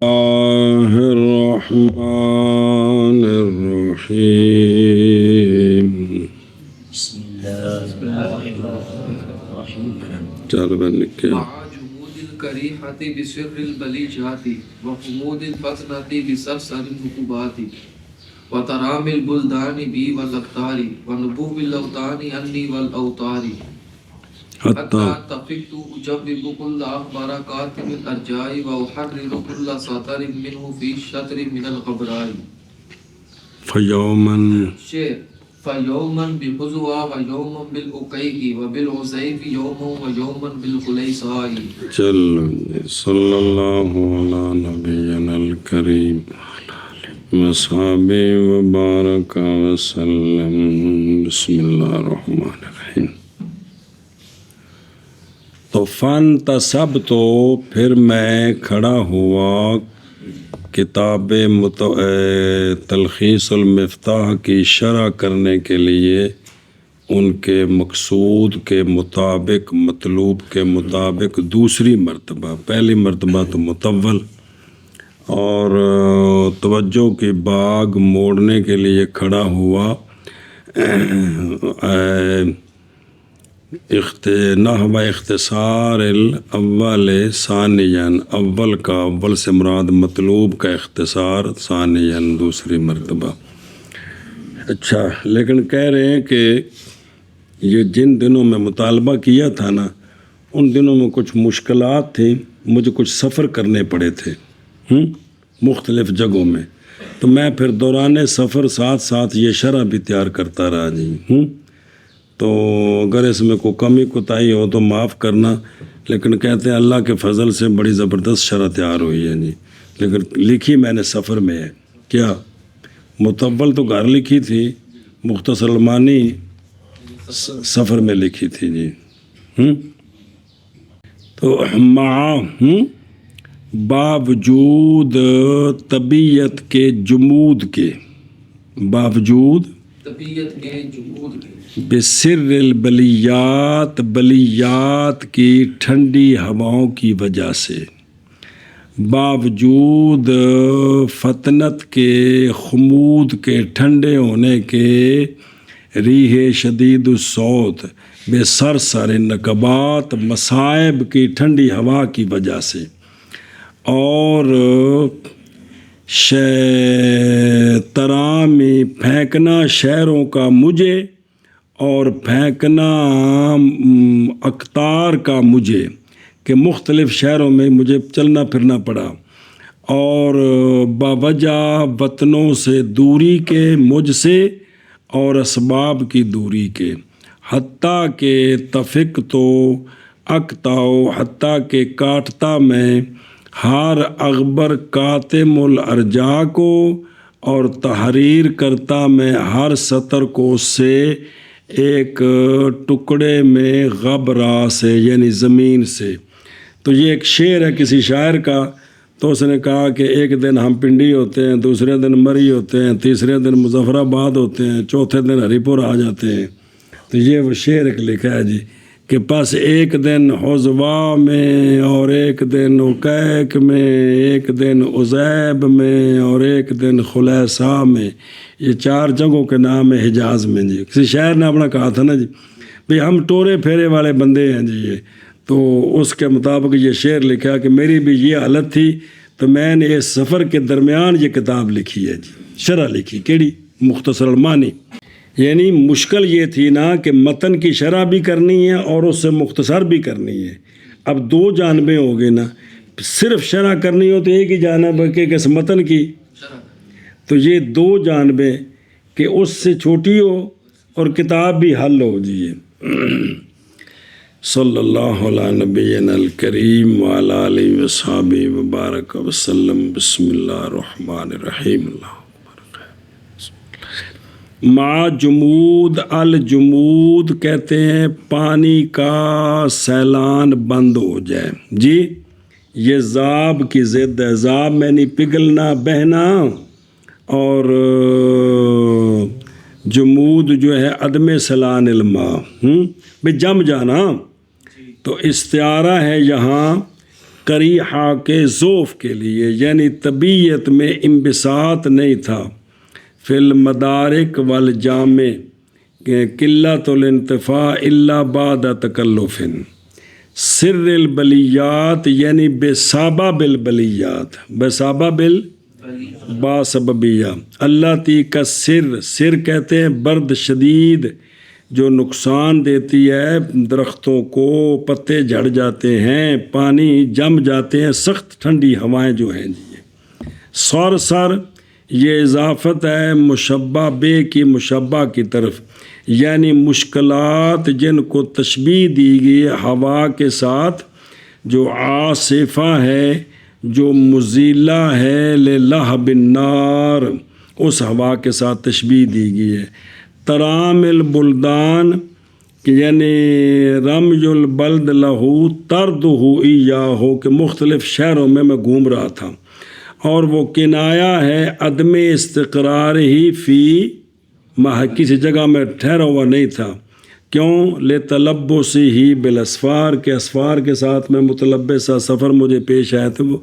الله الرحمن الرحيم. بسم الله الرحمن الرحيم. چار بنك مع جمود الكريحة بسر البليجات وخمود الفتنة بسرسر النكبات وترام البلدان بي والأقطار ونبوب الأوطان أني والأوطار حتى تفقت أجوب كل أخبار كاتم الأرجاء وأحرر كل سطر منه في شطر من الغبراء. فيوما شعر فيوما بخزوى ويوما بالأقيق وبالعزيف يوما ويوما بالخليصاء. صلى الله على نبينا الكريم وصحبه وبارك وسلم. بسم الله الرحمن الرحیم. تو فن تصب تو پھر میں کھڑا ہوا کتاب تلخیص المفتاح کی شرح کرنے کے لیے ان کے مقصود کے مطابق مطلوب کے مطابق دوسری مرتبہ. پہلی مرتبہ تو مطول اور توجہ کی باغ موڑنے کے لیے کھڑا ہوا نحو اختصار الاول ثانیاً، اول کا اول سے مراد مطلوب کا اختصار، ثانیاً دوسری مرتبہ. اچھا، لیکن کہہ رہے ہیں کہ یہ جن دنوں میں مطالبہ کیا تھا نا، ان دنوں میں کچھ مشکلات تھیں، مجھے کچھ سفر کرنے پڑے تھے مختلف جگہوں میں، تو میں پھر دوران سفر ساتھ ساتھ یہ شرح بھی تیار کرتا رہا جی. تو اگر اس میں کوئی کمی کوتاہی ہو تو معاف کرنا، لیکن کہتے ہیں اللہ کے فضل سے بڑی زبردست شرح تیار ہوئی ہے جی. لیکن لکھی میں نے سفر میں ہے. کیا مطول تو گھر لکھی تھی، مختصر المانی سفر میں لکھی تھی جی. تو باوجود طبیعت کے جمود کے، باوجود طبیعت کے جمود کے، بسر البلیات، بلیات کی ٹھنڈی ہواؤں کی وجہ سے، باوجود فطنت کے خمود کے ٹھنڈے ہونے کے، ریح شدید الصوت بے سرسر نکبات، مصائب کی ٹھنڈی ہوا کی وجہ سے، اور ترامی پھینکنا شہروں کا مجھے، اور پھینکنا اقطار کا مجھے، کہ مختلف شہروں میں مجھے چلنا پھرنا پڑا، اور باوجہ وطنوں سے دوری کے مجھ سے، اور اسباب کی دوری کے، حتیٰ کہ تفق تو اقطاؤ، حتیٰ کہ کاٹتا میں ہر اخبر کاتم الارجاء کو، اور تحریر کرتا میں ہر سطر کو سے ایک ٹکڑے میں غبرا سے، یعنی زمین سے. تو یہ ایک شعر ہے کسی شاعر کا. تو اس نے کہا کہ ایک دن ہم پنڈی ہوتے ہیں، دوسرے دن مری ہوتے ہیں، تیسرے دن مظفر آباد ہوتے ہیں، چوتھے دن ہری پور آ جاتے ہیں. تو یہ وہ شعر ایک لکھا ہے جی کہ پس ایک دن حضوا میں، اور ایک دن عقیق میں، ایک دن عزیب میں، اور ایک دن خلیصاء میں. یہ چار جگہوں کے نام ہے حجاز میں جی. کسی شاعر نے اپنا کہا تھا نا جی بھئی ہم ٹورے پھیرے والے بندے ہیں جی یہ. تو اس کے مطابق یہ شعر لکھا کہ میری بھی یہ حالت تھی، تو میں نے اس سفر کے درمیان یہ کتاب لکھی ہے جی، شرح لکھی. کیڑی؟ مختصر المانی. یعنی مشکل یہ تھی نا کہ متن کی شرح بھی کرنی ہے اور اس سے مختصر بھی کرنی ہے. اب دو جانبیں ہو گئے نا، صرف شرح کرنی ہو تو ایک ہی جانب ہے کہ اس متن کی، تو یہ دو جانبیں کہ اس سے چھوٹی ہو اور کتاب بھی حل ہو جی. صلی اللہ علیہ نبینا الکریم وعلی آلہ وصحبہ وبارک وسلم. بسم اللہ الرحمن الرحیم. مع جمود، الجمود کہتے ہیں پانی کا سیلان بند ہو جائے جی. یہ ذاب کی ضد ہے، ذاب میں نہیں پگھلنا بہنا، اور جمود جو ہے عدم سلان الماء، بھئی جم جانا. تو استعارہ ہے یہاں قریحہ کے ذوف کے لیے، یعنی طبیعت میں انبساط نہیں تھا، فی المدارک والجامع قلت الانتفاع الا بعد تکلف، سر البلیات یعنی بسبب البلیات، بسبب باسببیہ، اللہ تی کا سر کہتے ہیں برد شدید جو نقصان دیتی ہے درختوں کو، پتے جھڑ جاتے ہیں، پانی جم جاتے ہیں، سخت ٹھنڈی ہوائیں جو ہیں جی، سر یہ اضافت ہے مشبہ بے کی مشبہ کی طرف، یعنی مشکلات جن کو تشبیہ دی گئی ہوا کے ساتھ، جو عاصفہ ہے، جو مزیلہ ہے للہب النار، اس ہوا کے ساتھ تشبیہ دی گئی ہے۔ ترام البلدان یعنی رمج البلد لہو تردہ ایاہو، کہ مختلف شہروں میں گھوم رہا تھا، اور وہ کنایا ہے عدم استقرار ہی فی کسی جگہ میں ٹھہرا ہوا نہیں تھا، کیوں؟ لتلبس ہی بالاسفار، کے اسفار کے ساتھ میں متلبسہ سفر مجھے پیش آئے تھے۔ وہ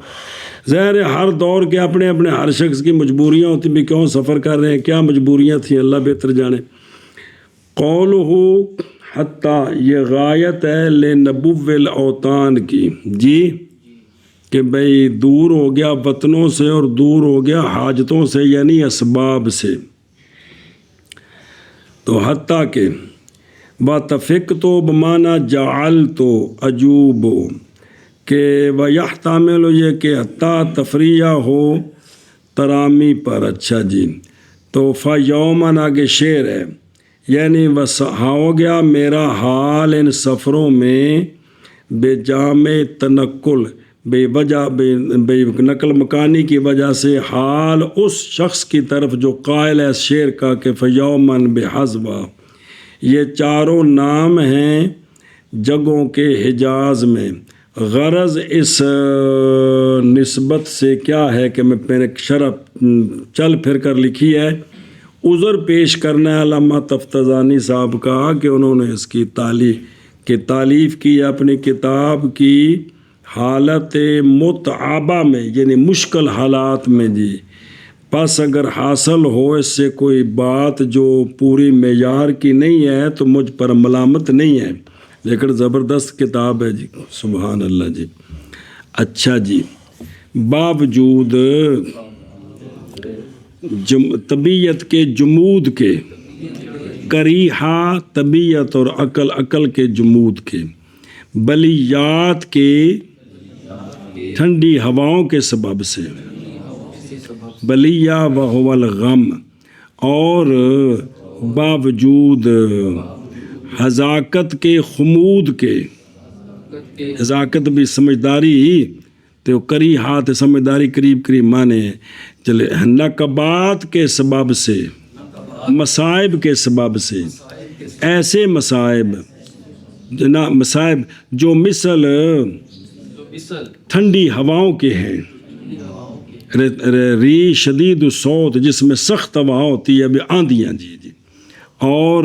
ظاہر ہے ہر دور کے اپنے اپنے ہر شخص کی مجبوریاں ہوتی بھی، کیوں سفر کر رہے ہیں، کیا مجبوریاں تھیں، اللہ بہتر جانے۔ قولہ حتیٰ، یہ غایت ہے لنبو الاوطان کی جی، کہ بھئی دور ہو گیا وطنوں سے اور دور ہو گیا حاجتوں سے، یعنی اسباب سے، تو حتیٰ کہ وَتَفِقْتُ بمانا جعلت عجوب، کہ وَيَحْتَمِلُ یہ کہ حتیٰ تفریح ہو ترامی پر، اچھا جی، تو فَيَوْمًا آگے شعر ہے، یعنی ہو گیا میرا حال ان سفروں میں بے جامع تنقل، بے وجہ بے نقل مکانی کی وجہ سے، حال اس شخص کی طرف جو قائل ہے شعر کا کہ فَيَوْمًا بِحَزْوَا، یہ چاروں نام ہیں جگہوں کے حجاز میں۔ غرض اس نسبت سے کیا ہے کہ میں نے شرح چل پھر کر لکھی ہے، عذر پیش کرنا ہے علامہ تفتزانی صاحب کا کہ انہوں نے اس کی تعلیف کی اپنی کتاب کی حالت متعبہ میں، یعنی مشکل حالات میں جی، پس اگر حاصل ہو اس سے کوئی بات جو پوری معیار کی نہیں ہے تو مجھ پر ملامت نہیں ہے، لیکن زبردست کتاب ہے جی، سبحان اللہ جی۔ اچھا جی، باوجود طبیعت کے جمود کے، قریحہ طبیعت اور عقل کے جمود کے، بلیات کے ٹھنڈی ہواؤں کے سبب سے، بلیہ وہو الغم، اور باوجود حذاقت کے خمود کے، حذاقت بھی سمجھداری تو قریحات سمجھداری قریب مانے چلے، نقبات کے سبب سے، مصائب کے سبب سے، ایسے مصائب جو مثل ٹھنڈی ہواؤں کے ہیں، ری شدید الصوت جس میں سخت ہوا ہوتی ہے، ابھی آندیاں جی، اور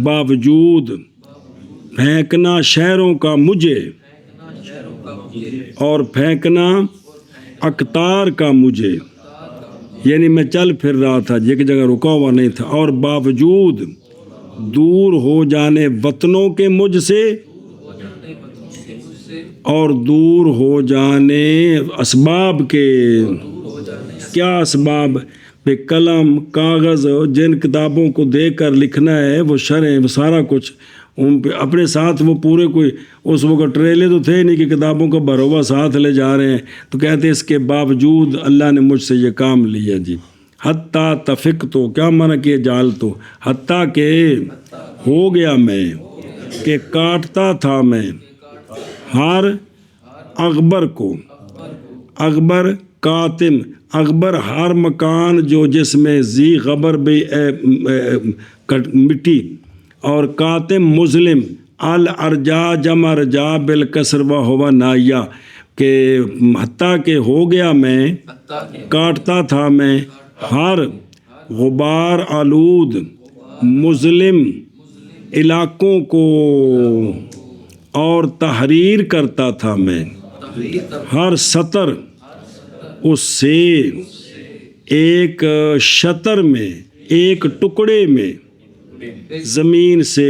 باوجود پھینکنا شہروں کا مجھے، اور پھینکنا اقطار کا مجھے، یعنی میں چل پھر رہا تھا ایک جگہ رکا ہوا نہیں تھا، اور باوجود دور ہو جانے وطنوں کے مجھ سے، اور دور ہو جانے اسباب کے، کیا اسباب؟ بے قلم کاغذ، جن کتابوں کو دیکھ کر لکھنا ہے وہ شرح، وہ سارا کچھ ان پہ اپنے ساتھ، وہ پورے کوئی اس وقت ٹریلے تو تھے نہیں کہ کتابوں کا بھروا ساتھ لے جا رہے ہیں، تو کہتے اس کے باوجود اللہ نے مجھ سے یہ کام لیا جی۔ حتیٰ تفقتو، کیا معنی کیا جال تو، حتیٰ کہ ہو گیا میں، کہ کاٹتا تھا میں ہر اغبر کو، اغبر قاتم، اغبر ہر مکان جو جس میں ذی غبر بھی مٹی، اور قاتم مظلم، الارجا جمع رجا بالکسر و ہوا نائیہ، کہ حتیٰ کہ ہو گیا میں، کاٹتا تھا میں ہر غبار آلود مظلم علاقوں کو، اور تحریر کرتا تھا میں، ہر سطر اس سے ایک شطر میں ایک ٹکڑے میں زمین سے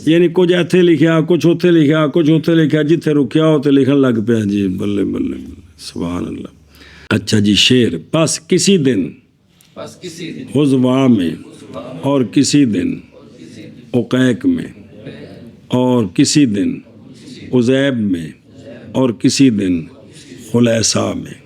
یعنی کچھ ایتھے لکھیا کچھ اوتھے لکھیا کچھ اوتھے لکھیا جتھے رکیا ہوتے لکھن لگ پیا جی بلے بلے سبحان اللہ اچھا جی شعر بس کسی دن حزوا میں اور کسی دن عقیق میں اور کسی دن عزیب میں اور کسی دن خلیصہ میں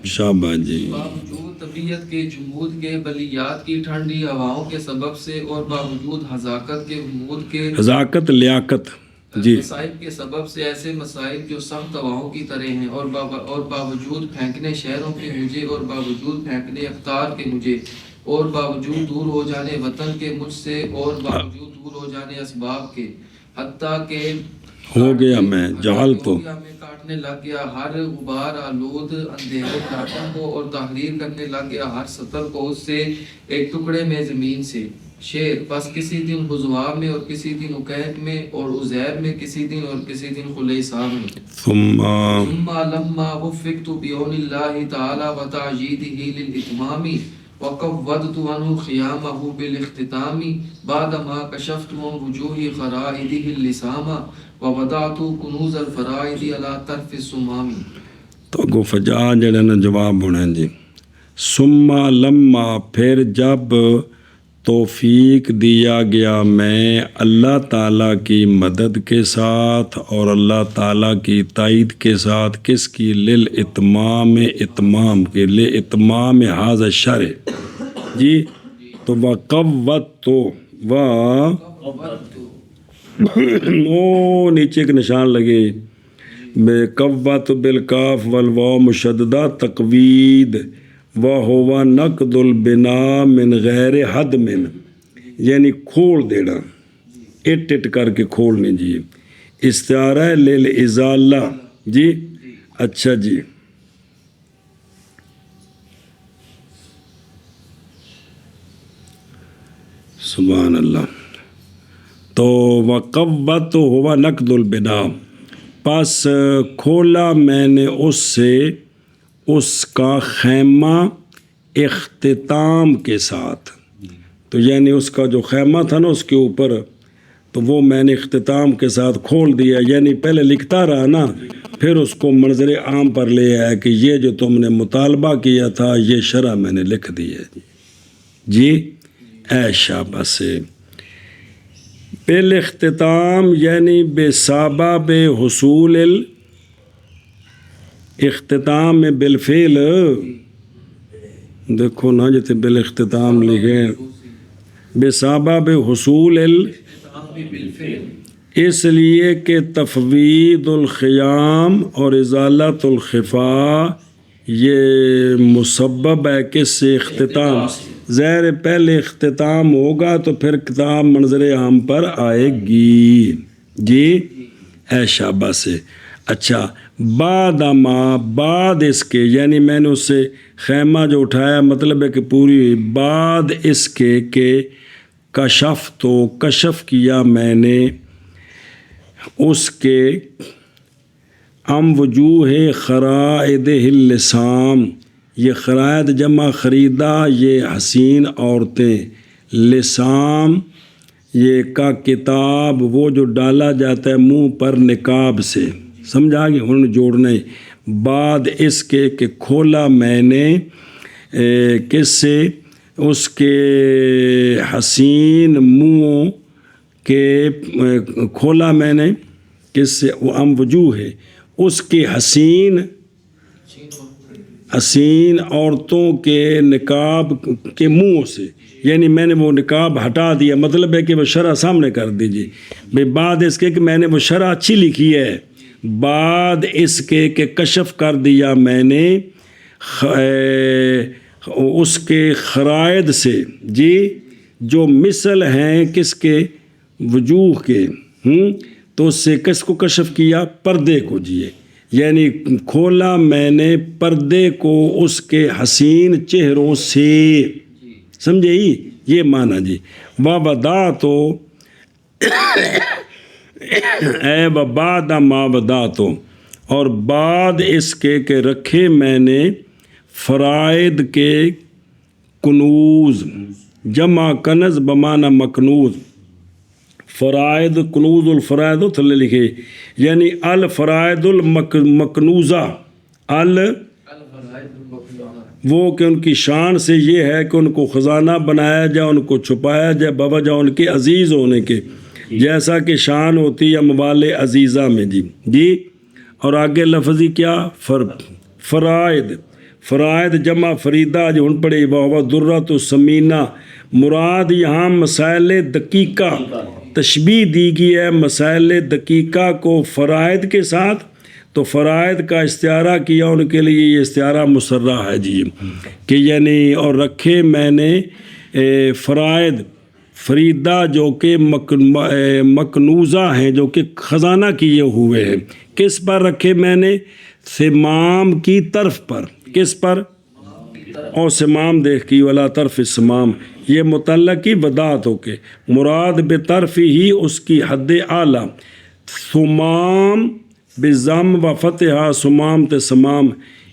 شاباش جی باوجود طبیعت کے جمود کے بلیات کی ٹھنڈی ہواؤں کے سبب سے اور باوجود حذاقت کے غمود کے حذاقت لیاقت جی مصائب کے سبب سے ایسے مسائل جو سخت ہواؤں کی طرح ہیں اور باوجود پھینکنے شہروں کے مجھے اور باوجود پھینکنے اختار کے مجھے اور باوجود دور ہو جانے وطن کے مجھ سے اور باوجود دور ہو جانے اسباب کے حتیٰ کہ ہو گیا میں جہل تو میں کاٹنے لگ گیا ہر غبار آلود اندھیرے کاٹوں کو اور تحریر کرنے لگ گیا ہر سطر کو اس سے ایک ٹکڑے میں زمین سے شعر بس کسی دن حزوا میں اور کسی دن عقیق میں اور عزیب میں کسی دن اور کسی دن خلیصہ میں ثم لما وفقت بعون اللہ تعالی وتعجیدہ للاتمام وقوضت عنه خیامه بالاختتام بعدما کشفت من وجوہ خرائدہ اللسام ووضعت کنوز الفرائد على طرف السمام تو گو فجا جڑے نا جواب ہونا جی ثم لما پھر جب توفیق دیا گیا میں اللہ تعالیٰ کی مدد کے ساتھ اور اللہ تعالیٰ کی تائید کے ساتھ کس کی للاتمام اتمام کے لاتمام ھذا الشرع جی تو وقوت تو وہ نیچے ایک نشان لگے بے قوت بالکاف والواو مشددہ تقوید وَهُوَ نَقْدُ الْبِنَا من غیر حد من یعنی کھول دینا اٹ کر کے کھولنے جی استعارہ للازالہ جی اچھا جی سبحان اللہ تو وقوت ہوا نقد البنا پس کھولا میں نے اس سے اس کا خیمہ اختتام کے ساتھ تو یعنی اس کا جو خیمہ تھا نا اس کے اوپر تو وہ میں نے اختتام کے ساتھ کھول دیا یعنی پہلے لکھتا رہا نا پھر اس کو منظر عام پر لے آیا کہ یہ جو تم نے مطالبہ کیا تھا یہ شرح میں نے لکھ دی ہے جی اے شابہ سے بالاختتام یعنی بسبب حصول اختتام میں بالفعل دیکھو نا جیسے بالاختتام لکھے بسبب حصول اس لیے کہ تفویض الخیام اور ازالت الخفا یہ مسبب ہے کس سے اختتام زہر پہلے اختتام ہوگا تو پھر کتاب منظر عام پر آئے گی جی اے شابہ سے اچھا بعد اس کے یعنی میں نے اس سے خیمہ جو اٹھایا مطلب ہے کہ پوری بعد اس کے کہ کشف تو کشف کیا میں نے اس کے وجوہ خرائد اللسام یہ خرائد جمع خریدا یہ حسین عورتیں لسام یہ کا کتاب وہ جو ڈالا جاتا ہے منہ پر نقاب سے سمجھا گیا انہوں نے جوڑنے بعد اس کے کہ کھولا میں نے کس سے اس کے حسین منہوں کے کھولا میں نے کس سے وہ وجوہ ہے اس کے حسین عورتوں کے نقاب کے منہوں سے یعنی میں نے وہ نقاب ہٹا دیا مطلب ہے کہ وہ شرح سامنے کر دیجیے بھائی بعد اس کے کہ میں نے وہ شرح اچھی لکھی ہے بعد اس کے کہ کشف کر دیا میں نے اس کے خرائد سے جی جو مثل ہیں کس کے وجوہ کے تو اس سے کس کو کشف کیا پردے کو جی یعنی کھولا میں نے پردے کو اس کے حسین چہروں سے سمجھے یہ معنی جی وبدا تو اے بعد ما بدا تو اور بعد اس کے کہ رکھے میں نے فرائض کے کنوز، جمع کنز بمانہ مکنوز، فرائض کنوز الفرائض تھلے لکھے، یعنی الفرائض المکنوزہ، وہ کہ ان کی شان سے یہ ہے کہ ان کو خزانہ بنایا جائے، ان کو چھپایا جائے بوجہ ان کے عزیز ہونے کے، جیسا کہ شان ہوتی ہے اموال عزیزہ میں۔ جی اور آگے لفظی کیا فرائض، فرائض جمع فریدہ جو ہن پڑے بہوا درۃ الثمینہ، مراد یہاں مسائل دقیقہ، تشبیہ دی گئی ہے مسائل دقیقہ کو فرائض کے ساتھ، تو فرائض کا استعارہ کیا ان کے لیے، یہ استعارہ مسرہ ہے جی، کہ یعنی اور رکھے میں نے فرائض فریدہ جو کہ مکنوزہ ہیں، جو کہ خزانہ کیے ہوئے ہیں، کس پر رکھے میں نے؟ سمام کی طرف پر، کس پر؟ اور سمام دیکھ کی ولا طرف سمام، یہ متعلق کی بدعت ہو کے مراد بطرف ہی اس کی حد اعلیٰ، سمام بضم و فتحہ سمام تے سمام،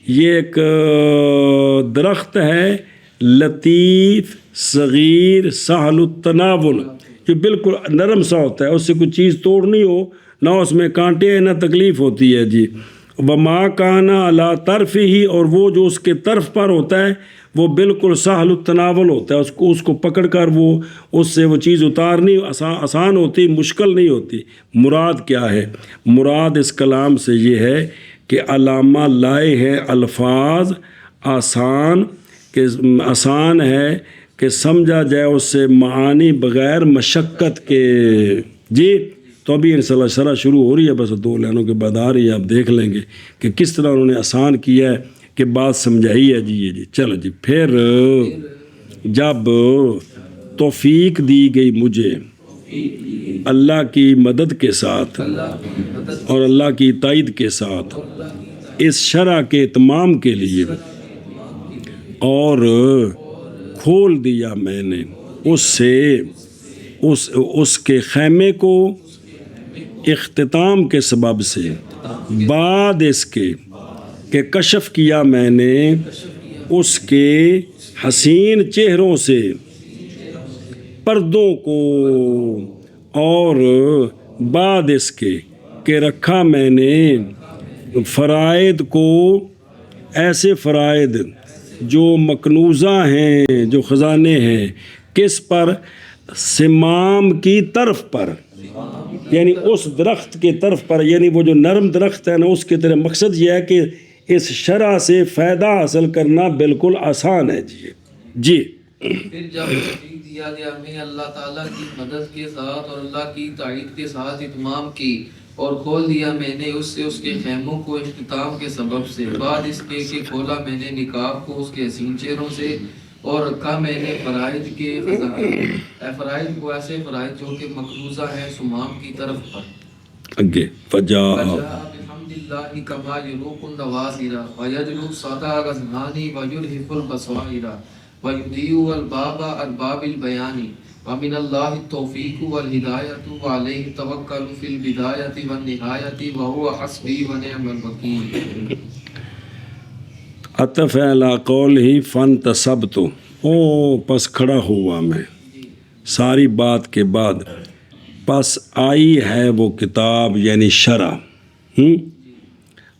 یہ ایک درخت ہے لطیف صغیر سہل التناول، جو بالکل نرم سا ہوتا ہے، اس سے کوئی چیز توڑنی ہو نہ اس میں کانٹے ہیں نہ تکلیف ہوتی ہے جی۔ وما کانا علی طرف ہی، اور وہ جو اس کے طرف پر ہوتا ہے وہ بالکل سہل التناول ہوتا ہے، اس کو پکڑ کر وہ اس سے وہ چیز اتارنی آسان ہوتی، مشکل نہیں ہوتی۔ مراد کیا ہے؟ مراد اس کلام سے یہ ہے کہ علامہ لائے ہیں الفاظ آسان، کہ آسان ہے کہ سمجھا جائے اس سے معانی بغیر مشقت کے جی۔ تو ابھی انشاءاللہ شرح شروع ہو رہی ہے، بس 2 لائنوں کے بعد آ رہی ہے، آپ دیکھ لیں گے کہ کس طرح انہوں نے آسان کیا ہے کہ بات سمجھائی ہے جی۔ یہ جی چلو جی، پھر جب توفیق دی گئی مجھے اللہ کی مدد کے ساتھ اور اللہ کی تائید کے ساتھ اس شرع کے اتمام کے لیے، اور کھول دیا میں نے اس سے اس کے خیمے کو اختتام کے سبب سے، بعد اس کے کہ کشف کیا میں نے اس کے حسین چہروں سے پردوں کو، اور بعد اس کے کہ رکھا میں نے فرائض کو، ایسے فرائض جو مکنوزہ ہیں، جو خزانے ہیں، کس پر؟ سمام کی طرف پر، یعنی اس درخت کے طرف پر، یعنی وہ جو نرم درخت ہے نا اس کے طرح۔ مقصد یہ ہے کہ اس شرع سے فائدہ حاصل کرنا بالکل آسان ہے جی۔ جی پھر جب توفیق دیا گیا ہمیں اللہ تعالیٰ کی مدد کے ساتھ اور اللہ کی تائید کے ساتھ اتمام کی، اور کھول دیا میں نے اس سے اس کے خیموں کو اختتام کے سبب سے، بعد اس کے کہ کھولا میں نے نقاب کو اس کے حسین چہروں سے، اور رکھا میں نے فرائض کے فرائض کو، ایسے فرائض جو کہ مقروضہ ہیں سمام کی طرف پر۔ اگے فجا بحمد اللہ کما یروق النوازر ویجلو صدا غزنانی ویرہف البصائر ویدیو الباب ارباب البیان ومن اللہ التوفیق والہدایت وعلیہ توکل فی البدایت والنہایت وہو حسبی ونعم الوکیل۔ عطف علی قولہ فانتصبت، پس کھڑا ہوا میں، ساری بات کے بعد پس آئی ہے وہ کتاب یعنی شرع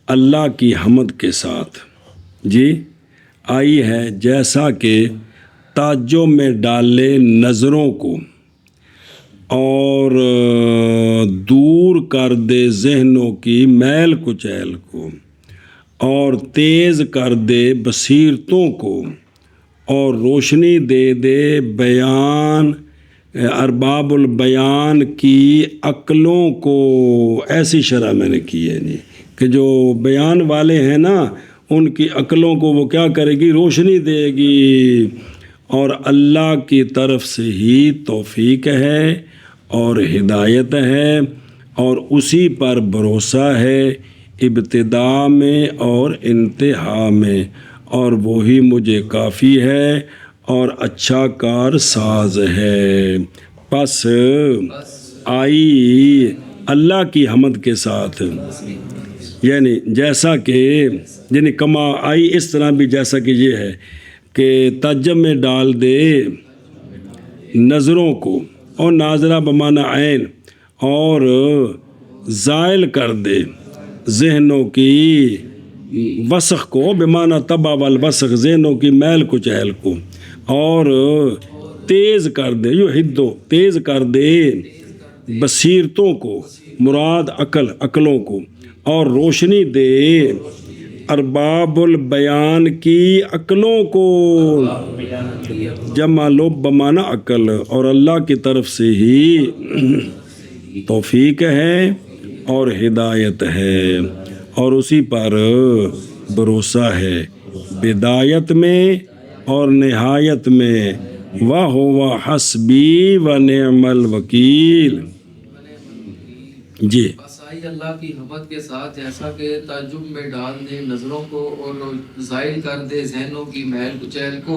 اللہ کی حمد کے ساتھ جی، آئی ہے جیسا کہ تعجب میں ڈالے نظروں کو، اور دور کر دے ذہنوں کی میل کچیل کو، اور تیز کر دے بصیرتوں کو، اور روشنی دے دے بیان ارباب البیان کی عقلوں کو۔ ایسی شرح میں نے کی ہے جی کہ جو بیان والے ہیں نا ان کی عقلوں کو وہ کیا کرے گی؟ روشنی دے گی۔ اور اللہ کی طرف سے ہی توفیق ہے اور ہدایت ہے، اور اسی پر بھروسہ ہے ابتدا میں اور انتہا میں، اور وہی مجھے کافی ہے اور اچھا کار ساز ہے۔ پس آئی اللہ کی حمد کے ساتھ یعنی جیسا کہ یعنی کما آئی اس طرح بھی جیسا کہ یہ ہے کہ تجب میں ڈال دے نظروں کو، اور ناظرہ بمعنی عین، اور زائل کر دے ذہنوں کی وسخ کو، بمعنی طبع والوسخ، ذہنوں کی میل کچیل کو، اور تیز کر دے تیز کر دے بصیرتوں کو، مراد عقلوں کو، اور روشنی دے ارباب البیان کی عقلوں کو، جمع لب بمعنی عقل، اور اللہ کی طرف سے ہی توفیق ہے اور ہدایت ہے، اور اسی پر بھروسہ ہے، بدایت میں اور نہایت میں، وَهُوَ حَسْبِي وَنِعْمَ الْوَكِيلُ۔ جی بس آئی اللہ کی حمد کے ساتھ، جیسا کہ تعجب میں ڈال دے نظروں کو، اور زائل کر دے ذہنوں کی میل کچیل کو،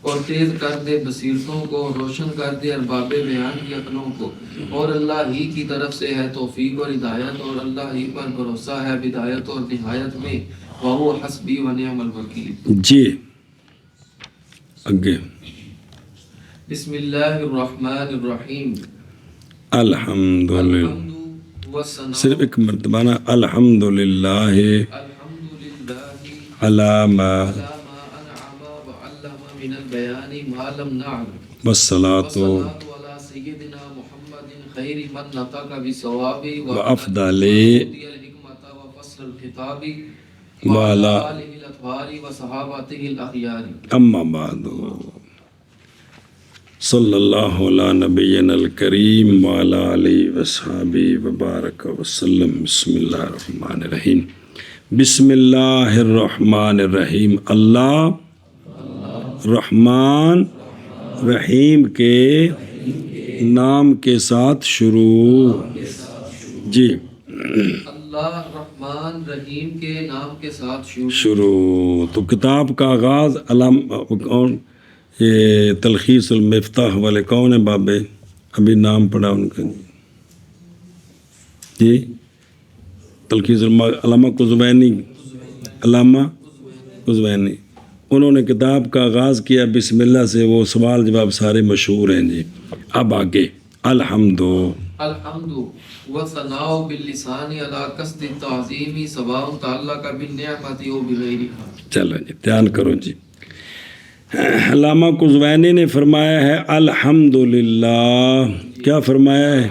اور تیز کر دے بصیرتوں کو، روشن کر دے ارباب بیان کی عقلوں کو، اور اللہ ہی کی طرف سے ہے توفیق اور ہدایت، اور اللہ ہی پر بھروسہ ہے بدایت اور نہایت میں، وَهُوَ حَسْبِي وَنِعْمَ الْوَكِيلُ۔ جی اگے بسم اللہ الرحمن الرحیم۔ الحمدللہ، صرف ایک مرتبہ نا، الحمدللہ الحمدللہ علی ما علامہ انعم وعلم من البیان ما لم نعلم، والصلاۃ والصلاة علی سیدنا محمد خیر من نطق بالصواب وافضل وأوتي الحکمۃ وفصل الخطاب وعلی آلہ الاطہار وصحابتہ الاخیار۔ اما بعد، صلی اللہ علی نبینا الکریم وعلی آلہ وصحبہ وبارک وسلم۔ بسم اللہ الرحمن الرحیم، بسم اللہ الرحمن الرحیم۔ اللہ رحمان رحیم کے نام کے ساتھ شروع۔ جی اللہ رحمان رحیم کے نام کے ساتھ شروع۔ تو کتاب کا آغاز کون؟ یہ تلخیص المفتاح والے کون ہیں بابے؟ ابھی نام پڑھا ان کا جی، تلخیص علامہ قزوینی، علامہ قزوینی، انہوں نے کتاب کا آغاز کیا بسم اللہ سے، وہ سوال جواب سارے مشہور ہیں جی۔ اب آگے الحمد وثناء باللسان علی قصد التعظیم سواء تعلق بالنعمت و بغیرها۔ چلو جی دھیان کرو جی۔ علامہ قزوینی نے فرمایا ہے الحمدللہ، کیا فرمایا ہے؟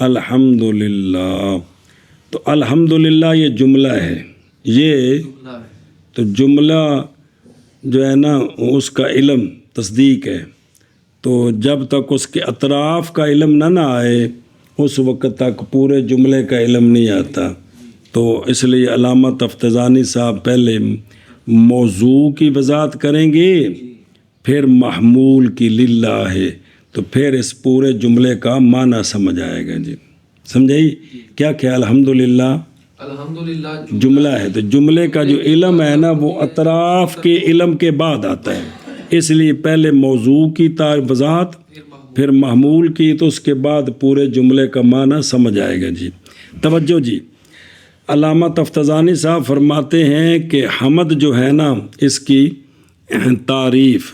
الحمدللہ۔ تو الحمدللہ یہ جملہ ہے، یہ تو جملہ جو ہے نا اس کا علم تصدیق ہے، تو جب تک اس کے اطراف کا علم نہ آئے اس وقت تک پورے جملے کا علم نہیں آتا۔ تو اس لیے علامہ تفتزانی صاحب پہلے موضوع کی وضاحت کریں گے، پھر محمول کی للہ ہے، تو پھر اس پورے جملے کا معنی سمجھ آئے گا جی۔ سمجھائی کیا کہ الحمدللہ جملہ ہے، تو جملے کا جو علم ہے نا وہ اطراف کے علم کے بعد آتا ہے، اس لیے پہلے موضوع کی وضاحت پھر محمول کی، تو اس کے بعد پورے جملے کا معنی سمجھ آئے گا جی۔ توجہ جی، علامہ تفتزانی صاحب فرماتے ہیں کہ حمد جو ہے نا اس کی تعریف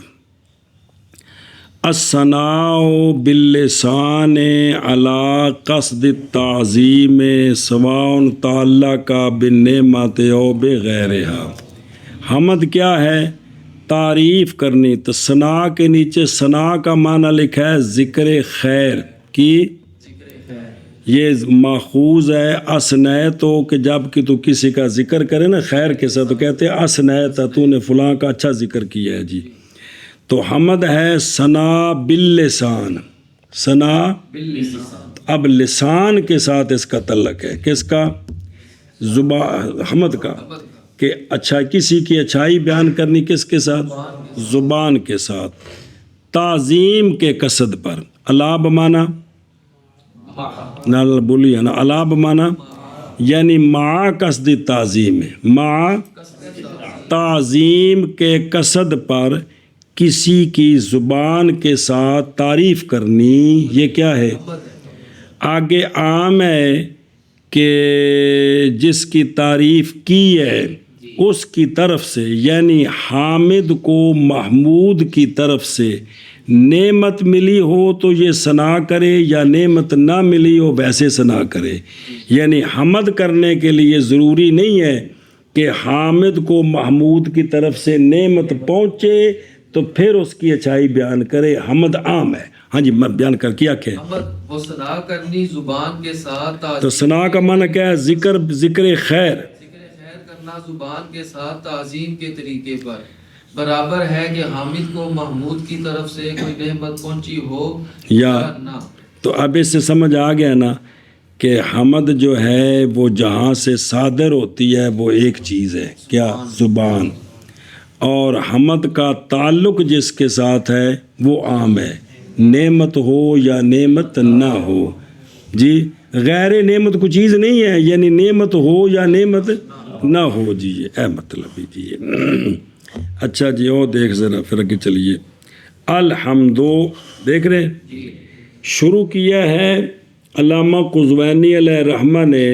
الثناء باللسان علی قصد التعظیم سواء تعلق بالنعمت او بغیرہا۔ حمد کیا ہے؟ تعریف کرنی، تو ثنا کے نیچے ثنا کا معنی لکھا ہے ذکر خیر کی، یہ ماخوذ ہے اسنیت ہو، کہ جب کہ تو کسی کا ذکر کرے نا خیر کے ساتھ تو کہتے ہیں اسنیت، تو نے فلاں کا اچھا ذکر کیا ہے جی۔ تو حمد ہے ثنا باللسان، ثنا اب لسان کے ساتھ اس کا تعلق ہے، کس کا؟ زبان، حمد کا، کہ اچھا کسی کی اچھائی بیان کرنی کس کے ساتھ؟ زبان کے ساتھ، تعظیم کے قصد پر۔ اللہ بمانا نہ بولیے نا، اللہ بمانا یعنی مع قصد تعظیم، مع تعظیم کے قصد پر کسی کی زبان کے ساتھ تعریف کرنی، یہ کیا ہے؟ آگے عام ہے کہ جس کی تعریف کی ہے اس کی طرف سے، یعنی حامد کو محمود کی طرف سے نعمت ملی ہو تو یہ ثنا کرے، یا نعمت نہ ملی ہو ویسے ثنا کرے. یعنی حمد کرنے کے لیے ضروری نہیں ہے کہ حامد کو محمود کی طرف سے نعمت پہنچے تو پھر اس کی اچھائی بیان کرے. حمد عام ہے. ہاں جی، میں بیان کر کیا کہ حمد وہ ثنا کرنی زبان کے ساتھ تو ثنا کا معنی کیا ہے؟ ذکر خیر. ذکر خیر کرنا زبان کے ساتھ تعظیم کے طریقے پر برابر ہے کہ حامد کو محمود کی طرف سے کوئی نعمت پہنچی ہو یا نہ. تو اب اس سے سمجھ آ گیا نا کہ حمد جو ہے وہ جہاں سے صادر ہوتی ہے وہ ایک چیز ہے، کیا؟ زبان. اور حمد کا تعلق جس کے ساتھ ہے وہ عام ہے، نعمت ہو یا نعمت نہ ہو. جی، غیر نعمت کو چیز نہیں ہے، یعنی نعمت ہو یا نعمت نہ ہو. جی اے مطلب جی. اچھا جی، اور دیکھ ذرا پھر آگے چلیے. الحمدو دیکھ رہے ہیں، شروع کیا ہے علامہ قزوینی علیہ رحمہ نے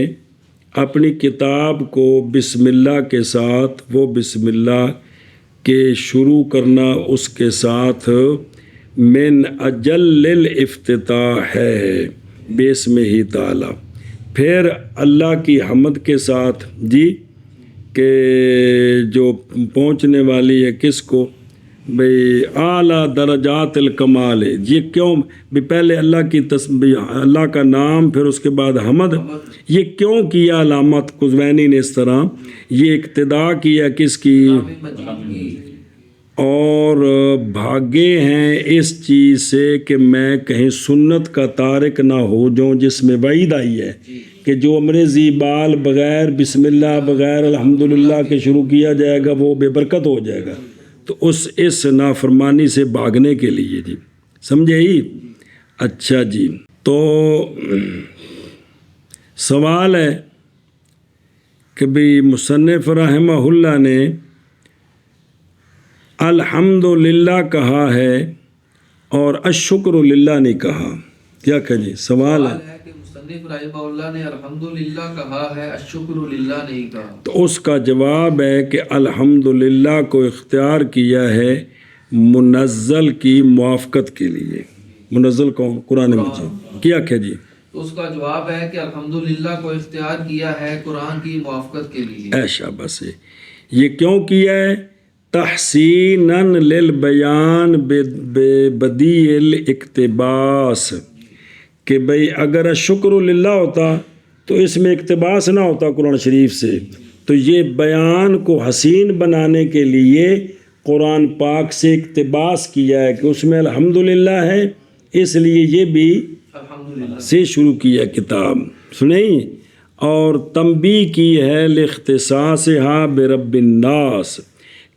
اپنی کتاب کو بسم اللہ کے ساتھ. وہ بسم اللہ کے شروع کرنا اس کے ساتھ من اجل الافتتاح ہے بسمہ ہی تعالی. پھر اللہ کی حمد کے ساتھ جی کہ جو پہنچنے والی ہے کس کو؟ بھئی اعلیٰ درجات الکمال. یہ کیوں بھی پہلے اللہ کی اللہ کا نام پھر اس کے بعد حمد؟ یہ کیوں کیا علامہ قزوینی نے اس طرح؟ یہ اقتدا کیا کس کی؟ اور بھاگے ہیں اس چیز سے کہ میں کہیں سنت کا تارک نہ ہو جاؤں، جس میں وعید آئی ہے کہ جو عمر ذی بال بغیر بسم اللہ بغیر الحمدللہ کے شروع کیا جائے گا وہ بے برکت ہو جائے گا. تو اس نافرمانی سے بھاگنے کے لیے جی، سمجھے ہی؟ اچھا جی، تو سوال ہے کہ بھی مصنف رحمہ اللہ نے الحمدللہ کہا ہے اور الشکر للہ نہیں کہا. کیا کہیں؟ سوال ہے کہ مصنف رحمہ اللہ نے الحمدللہ کہا ہے، الشکر للہ نہیں کہا. تو اس کا جواب ہے کہ الحمدللہ کو اختیار کیا ہے منزل کی موافقت کے لیے. منزل کون؟ قرآن مجید. کیا کہ جی؟ تو اس کا جواب ہے کہ الحمدللہ کو اختیار کیا ہے قرآن کی موافقت کے لیے. اے شاباش. یہ کیوں کیا ہے؟ تحسیناً للبیان بدیع الاقتباس، کہ بھئی اگر شکر للہ ہوتا تو اس میں اقتباس نہ ہوتا قرآن شریف سے. تو یہ بیان کو حسین بنانے کے لیے قرآن پاک سے اقتباس کیا ہے کہ اس میں الحمدللہ ہے، اس لیے یہ بھی الحمدللہ سے شروع کیا کتاب. سنیں؟ اور تنبیہ کی ہے لاختصاصھا برب الناس،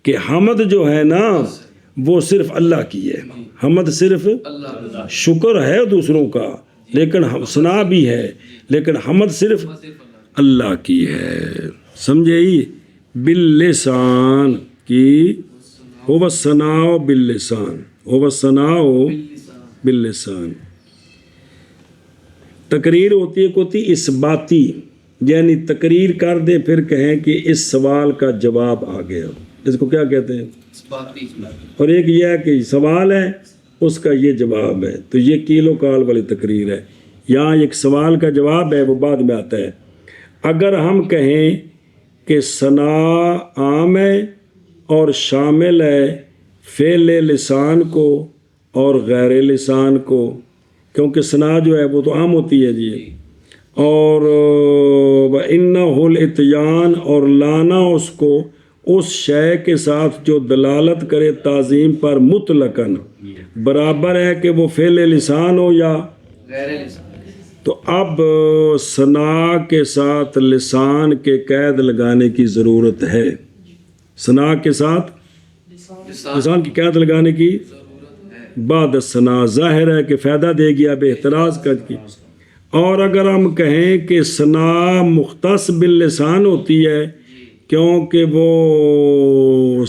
کہ حمد جو ہے نا وہ صرف اللہ کی ہے. حمد صرف اللہ شکر ہے دوسروں کا، لیکن ثنا بھی ہے، لیکن حمد صرف اللہ کی ہے. سمجھے ہی؟ باللسان کی هو الثناء باللسان، هو الثناء باللسان. تقریر ہوتی ہے کوئی اثباتی، یعنی تقریر کر دیں پھر کہیں کہ اس سوال کا جواب آ گیا. اس کو کیا کہتے ہیں؟ اور ایک یہ ہے کہ سوال ہے اس کا یہ جواب ہے. تو یہ کیلو کال والی تقریر ہے. یہاں ایک سوال کا جواب ہے وہ بعد میں آتا ہے. اگر ہم کہیں کہ ثنا عام ہے اور شامل ہے فعل لسان کو اور غیر لسان کو، کیونکہ ثنا جو ہے وہ تو عام ہوتی ہے جی، اور وَإِنَّهُ الْإِتْيَانُ اور لانا اس کو اس شے کے ساتھ جو دلالت کرے تعظیم پر مطلقاً، برابر ہے کہ وہ فعل لسان ہو یا غیر لسان. تو اب ثنا کے ساتھ لسان کے قید لگانے کی ضرورت ہے. ثنا کے ساتھ لسان کی قید لگانے کی بعد ثنا ظاہر ہے کہ فائدہ دے گی. اب اعتراض کر کی. اور اگر ہم کہیں کہ ثنا مختص باللسان ہوتی ہے کیونکہ وہ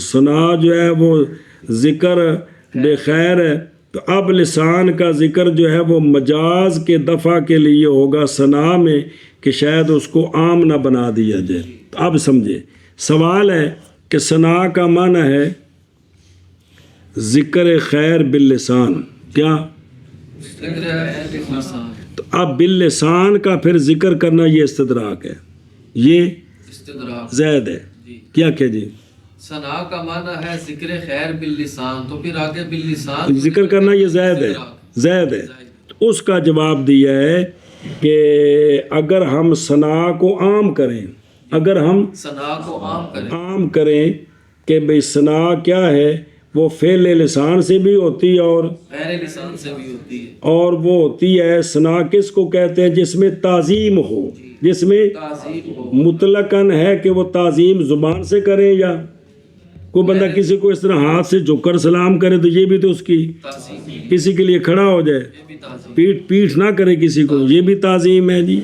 ثنا جو ہے وہ ذکر بے خیر ہے، تو اب لسان کا ذکر جو ہے وہ مجاز کے دفع کے لیے ہوگا ثنا میں، کہ شاید اس کو عام نہ بنا دیا جائے. اب سمجھے سوال ہے کہ ثنا کا معنی ہے ذکر خیر باللسان. کیا؟ تو اب باللسان کا پھر ذکر کرنا یہ استدراک ہے, یہ زید ہے. کیا کہ جی ثنا کا معنی ہے ذکر خیر باللسان, تو پھر آگے باللسان ذکر کرنا یہ زید ہے, زید ہے. اس کا جواب دیا ہے کہ اگر ہم ثنا کو عام کریں, اگر ہم ثنا کو عام کریں کہ بھئی ثنا کیا ہے, وہ فعل لسان سے بھی ہوتی ہے اور غیر لسان سے بھی ہوتی ہے, اور وہ ہوتی ہے ثنا کس کو کہتے ہیں؟ جس میں تعظیم ہو, جس میں تعظیم ہو. مطلقاً ہے کہ وہ تعظیم زبان سے کریں یا کوئی بندہ کسی کو اس طرح ہاتھ سے جھک کر سلام کرے تو یہ بھی تو اس کی تعظیم, کسی کے لیے کھڑا ہو جائے, یہ بھی تعظیم. پیٹھ نہ کرے کسی کو, یہ بھی تعظیم ہے جی.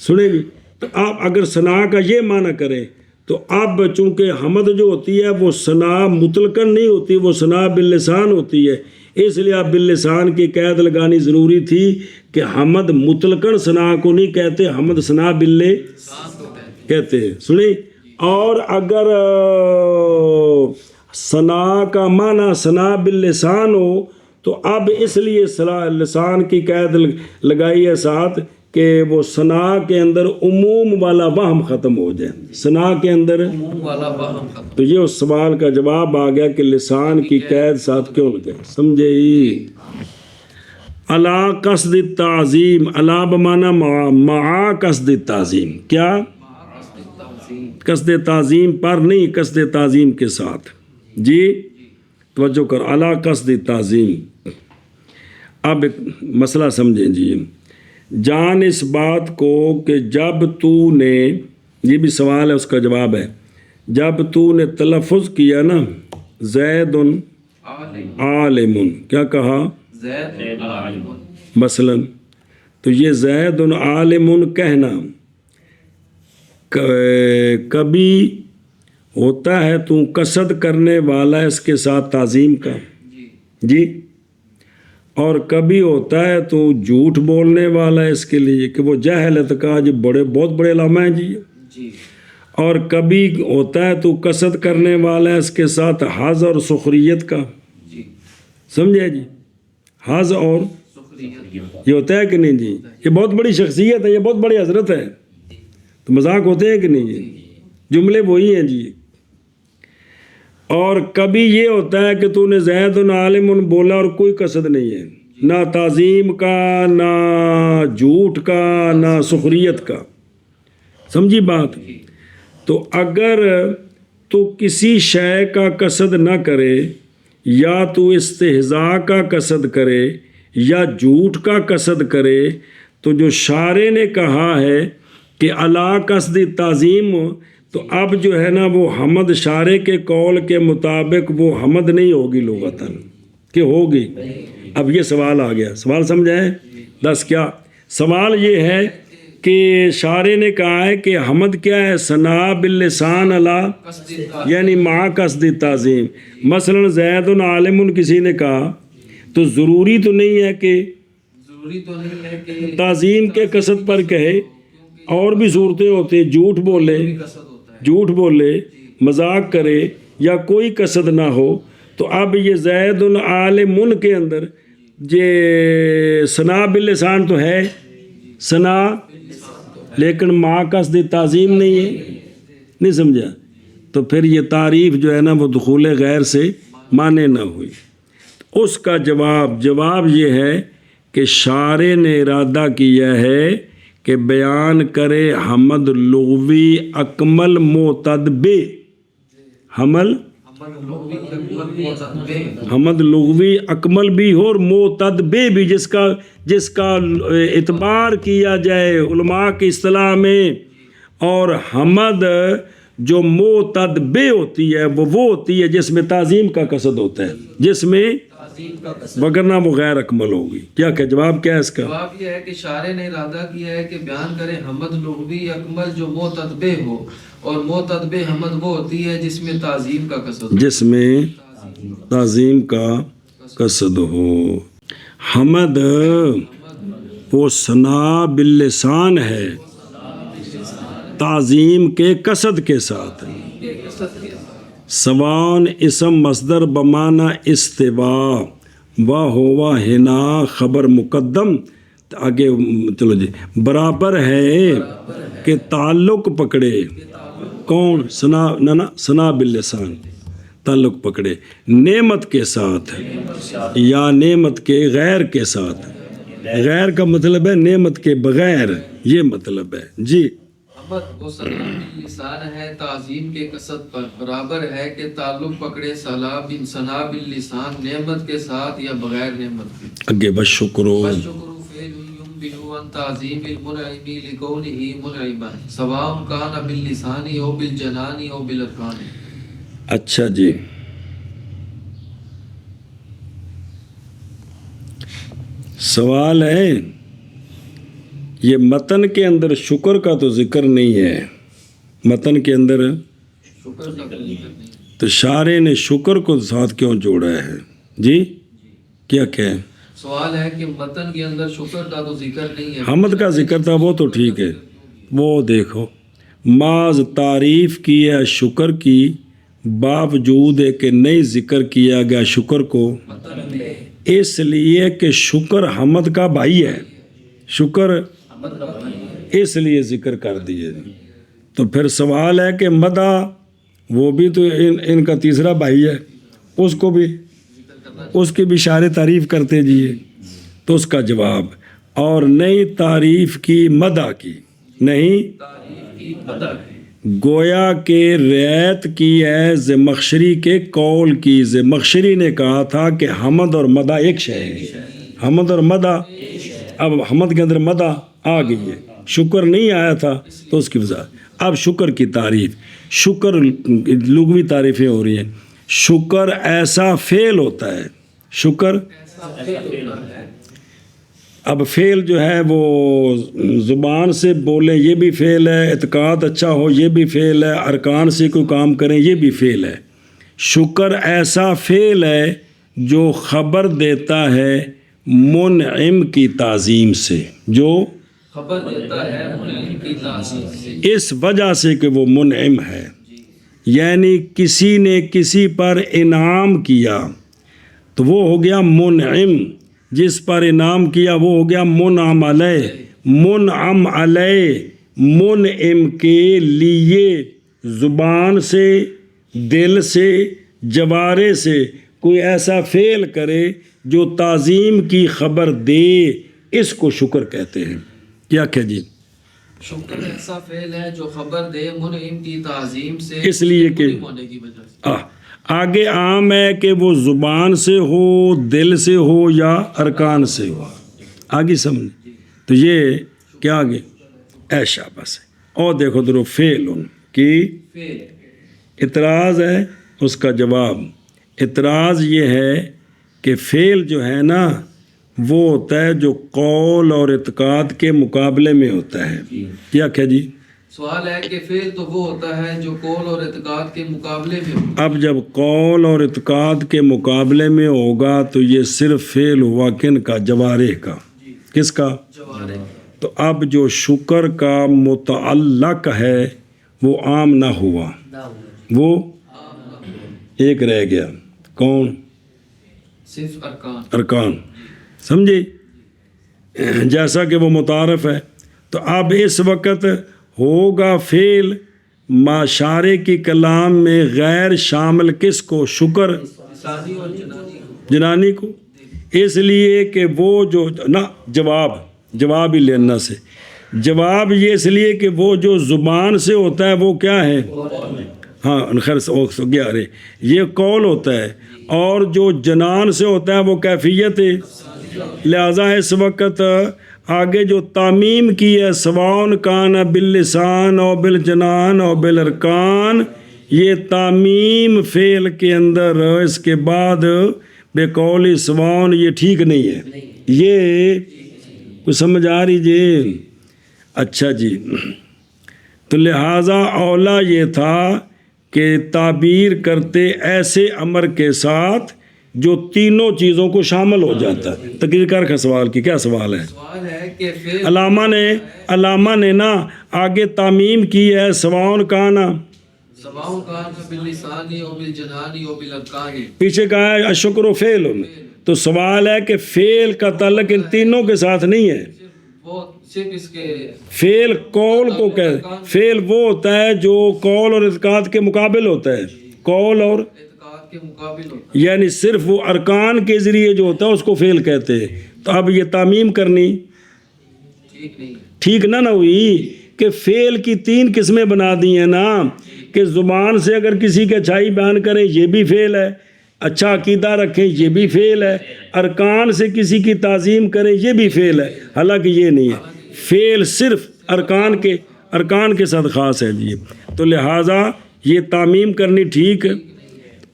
سنیں گے تو آپ اگر ثنا کا یہ معنی کریں تو اب چونکہ حمد جو ہوتی ہے وہ ثنا مطلقاً نہیں ہوتی, وہ ثنا باللسان ہوتی ہے. اس لیے اب باللسان کی قید لگانی ضروری تھی کہ حمد مطلقاً ثنا کو نہیں کہتے, حمد ثنا باللسان کہتے ہیں. سنیں, اور اگر ثنا کا معنی ثنا باللسان ہو تو اب اس لیے لسان کی قید لگائی ہے ساتھ کہ وہ ثنا کے اندر عموم والا وہم ختم ہو جائے, ثنا کے اندر عموم والا وہم ختم. تو یہ اس سوال کا جواب آ گیا کہ لسان کی قید ساتھ کیوں لگے. سمجھے ہی علا قصد التعظیم, علا بمعنی مع قصد التعظیم. کیا؟ قصد تعظیم پر نہیں, قصد تعظیم کے ساتھ. جی توجہ کر, علا قصد تعظیم. اب ایک مسئلہ سمجھیں جی, جان اس بات کو کہ جب تو نے, یہ بھی سوال ہے اس کا جواب ہے, جب تو نے تلفظ کیا نا زید عالم, کیا کہا؟ زید عالم. مثلا تو یہ زید عالم کہنا کبھی ہوتا ہے تو قصد کرنے والا ہے اس کے ساتھ تعظیم کا, جی, اور کبھی ہوتا ہے تو جھوٹ بولنے والا ہے اس کے لیے کہ وہ جاہل ہے, تو کہا جی بہت بڑے علماء ہیں جی. اور کبھی ہوتا ہے تو قصد کرنے والا ہے اس کے ساتھ حظ اور سخریت کا. سمجھے جی, حظ اور یہ ہوتا ہے کہ نہیں جی, یہ بہت بڑی شخصیت ہے, یہ بہت بڑی حضرت ہے, تو مذاق ہوتے ہیں کہ نہیں جی, جملے وہی ہیں جی. اور کبھی یہ ہوتا ہے کہ تو نے زید عالم بولا اور کوئی قصد نہیں ہے, نہ تعظیم کا, نہ جھوٹ کا, نہ سخریت کا. سمجھی بات؟ تو اگر تو کسی شے کا قصد نہ کرے, یا تو استہزاء کا قصد کرے یا جھوٹ کا قصد کرے, تو جو شارع نے کہا ہے کہ علا قصد تعظیم, تو اب جو ہے نا وہ حمد شارع کے قول کے مطابق وہ حمد نہیں ہوگی لغتاً, کہ ہوگی. اب یہ سوال آ گیا, سوال سمجھائیں. دس کیا سوال یہ ہے کہ شارع نے کہا ہے کہ حمد کیا ہے؟ ثنا باللسان علا یعنی مع قصد تعظیم. مثلا زید عالم کسی نے کہا تو ضروری تو نہیں ہے کہ تعظیم کے قصد پر کہے, اور بھی صورتیں ہوتی ہیں, جھوٹ بولے, مذاق کرے, یا کوئی قصد نہ ہو. تو اب یہ زید عالم کے اندر یہ ثنا باللسان تو ہے, ثنا, لیکن مع قصد تعظیم نہیں ہے. نہیں سمجھا؟ تو پھر یہ تعریف جو ہے نا وہ دخول غیر سے مانے نہ ہوئی. اس کا جواب یہ ہے کہ شارع نے ارادہ کیا ہے کہ بیان کرے حمد لغوی اکمل معتد بے, حمد لغوی اکمل بھی ہو اور معتد بے بھی, جس کا اعتبار کیا جائے علماء کی اصطلاح میں. اور حمد جو معتد بے ہوتی ہے وہ ہوتی ہے جس میں تعظیم کا قصد ہوتا ہے, جس میں, وگرنہ وہ غیر اکمل ہوگی. کیا کہ جواب کیا ہے اس کا؟ جواب یہ ہے کہ شارع نے ارادہ کیا ہے کہ بیان کرے حمد لغوی اکمل جو معتد بے ہو, اور معتد بے حمد وہ ہوتی ہے جس میں تعظیم کا قصد ہو, جس میں تعظیم کا قصد ہو. حمد وہ ثنا باللسان ہے, تعظیم کے قصد کے ساتھ. سوان اسم مصدر بمانا استوا و ہوا ہنا خبر مقدم. آگے چلو جی. برابر ہے کہ تعلق پکڑے کون سنا باللسان تعلق پکڑے نعمت کے ساتھ یا نعمت کے غیر کے ساتھ. غیر کا مطلب ہے نعمت کے بغیر، یہ مطلب ہے جی. حمد و ثنا باللسان ہے تعظیم کے قصد پر، برابر ہے کہ تعلق پکڑے ثنا باللسان نعمت کے ساتھ یا بغیر نعمت کے. اگے بس شکرو والشکر فعل ينبئ عن تعظیم المنعم لكونه منعما سواء كان باللسان او بالجنان او بالارکان. اچھا جی. سوال ہے یہ متن کے اندر شکر کا تو ذکر نہیں ہے، متن کے اندر شکر کا ذکر نہیں. تو شارع نے شکر کو ساتھ کیوں جوڑا ہے جی؟ کیا کہیں؟ سوال ہے کہ متن کے اندر شکر کا تو ذکر نہیں ہے. حمد کا ذکر تھا وہ تو ٹھیک ہے، وہ دیکھو معاذ تعریف کی ہے شکر کی باوجود ہے کہ نہیں ذکر کیا گیا شکر کو، اس لیے کہ شکر حمد کا بھائی ہے، شکر اس لیے ذکر کر دیے. تو پھر سوال ہے کہ مدح وہ بھی تو ان کا تیسرا بھائی ہے، اس کو بھی اس کی بھی شارع تعریف کرتے جیے. تو اس کا جواب اور نئی تعریف کی مدح کی نہیں گویا کہ رعایت کی ہے زمخشری کے قول کی. زمخشری نے کہا تھا کہ حمد اور مدح ایک شے ہے، حمد اور مدح. اب حمد کے اندر مدح آ گئی ہے، شکر نہیں آیا تھا تو اس کی وضاحت. اب شکر کی تعریف، شکر لغوی تعریفیں ہو رہی ہیں. شکر ایسا فعل ہوتا ہے، شکر اب فعل جو ہے وہ زبان سے بولیں یہ بھی فعل ہے، اعتقاد اچھا ہو یہ بھی فعل ہے، ارکان سے کوئی کام کریں یہ بھی فعل ہے. شکر ایسا فعل ہے جو خبر دیتا ہے منعم کی تعظیم سے، جو خبر دیتا ہے منعم کی تعظیم سے، اس وجہ سے کہ وہ منعم ہے. یعنی کسی نے کسی پر انعام کیا تو وہ ہو گیا منعم، جس پر انعام کیا وہ ہو گیا منعم علیہ. منعم علیہ منعم کے لیے زبان سے، دل سے، جوارے سے کوئی ایسا فعل کرے جو تعظیم کی خبر دے، اس کو شکر کہتے ہیں. کیا کہ جی؟ شکر ایسا فعل ہے جو خبر دے منعم کی تعظیم سے، اس لیے کہ ہونے کی وجہ سے. آگے عام ہے کہ وہ زبان سے ہو، دل سے ہو یا ارکان سے ہو. آگے سمجھ تو یہ کیا آگے ایشا بس ہے. اور دیکھو درو فعل کی اعتراض ہے، اس کا جواب اعتراض یہ ہے کہ فعل جو ہے نا وہ ہوتا ہے جو قول اور اعتقاد کے مقابلے میں ہوتا ہے. کیا کہ جی؟ سوال ہے کہ فعل تو وہ ہوتا ہے جو قول اور اعتقاد کے مقابلے میں ہوتا ہے. اب جب قول اور اعتقاد کے مقابلے میں ہوگا تو یہ صرف فعل ہوا کن کا؟ جوارح کا. کس کا؟ جوارح. تو اب جو شکر کا متعلق ہے وہ عام نہ ہوا، وہ ایک رہ گیا. کون؟ صرف ارکان. ارکان. سمجھے؟ جیسا کہ وہ متعارف ہے. تو اب اس وقت ہوگا فعل شارع کی کلام میں غیر شامل کس کو؟ شکر لسانی اور جنانی کو. جنانی کو. اس لیے کہ وہ جو نہ جواب ہی لینا سے جواب یہ اس لیے کہ وہ جو زبان سے ہوتا ہے وہ کیا ہے؟ ہاں خیر گیا ارے یہ قول ہوتا ہے، اور جو جنان سے ہوتا ہے وہ کیفیت ہے. لہذا اس وقت آگے جو تعمیم کی ہے سواء کان باللسان اور بالجنان اور بالارکان، یہ تعمیم فعل کے اندر اس کے بعد بے قول سواء یہ ٹھیک نہیں ہے. یہ کچھ سمجھ آ رہی جی؟ اچھا جی. تو لہٰذا اولا یہ تھا کہ تعبیر کرتے ایسے امر کے ساتھ جو تینوں چیزوں کو شامل ہو جاتا ہے. تقریر کر کا سوال کی کیا سوال ہے؟ سوال ہے کہ فعل علامہ نے نا آگے تعمیم کی ہے سواؤن کانا، سواء کان باللسان و بالجنان و بالارکان. پیچھے کہا ہے اشکر و فعل. تو سوال ہے کہ فعل کا تعلق ان تینوں کے ساتھ نہیں ہے. وہ صرف اس کے فعل قول کو فعل وہ ہوتا ہے جو قول اور اعتقاد کے مقابل ہوتا ہے. قول اور اعتقاد کے مقابل ہوتا یعنی صرف وہ ارکان کے ذریعے جو ہوتا ہے اس کو فعل کہتے ہیں. تو اب یہ تعمیم کرنی ٹھیک نہیں ہے. ٹھیک نہ ہوئی کہ فعل کی تین قسمیں بنا دی ہیں نا، کہ زبان سے اگر کسی کی اچھائی بیان کریں یہ بھی فعل ہے، اچھا عقیدہ رکھیں یہ بھی فعل ہے، ارکان سے کسی کی تعظیم کریں یہ بھی فعل ہے. حالانکہ یہ نہیں ہے، فعل صرف ارکان کے ساتھ خاص ہے جی. تو لہٰذا یہ تعمیم کرنی ٹھیک.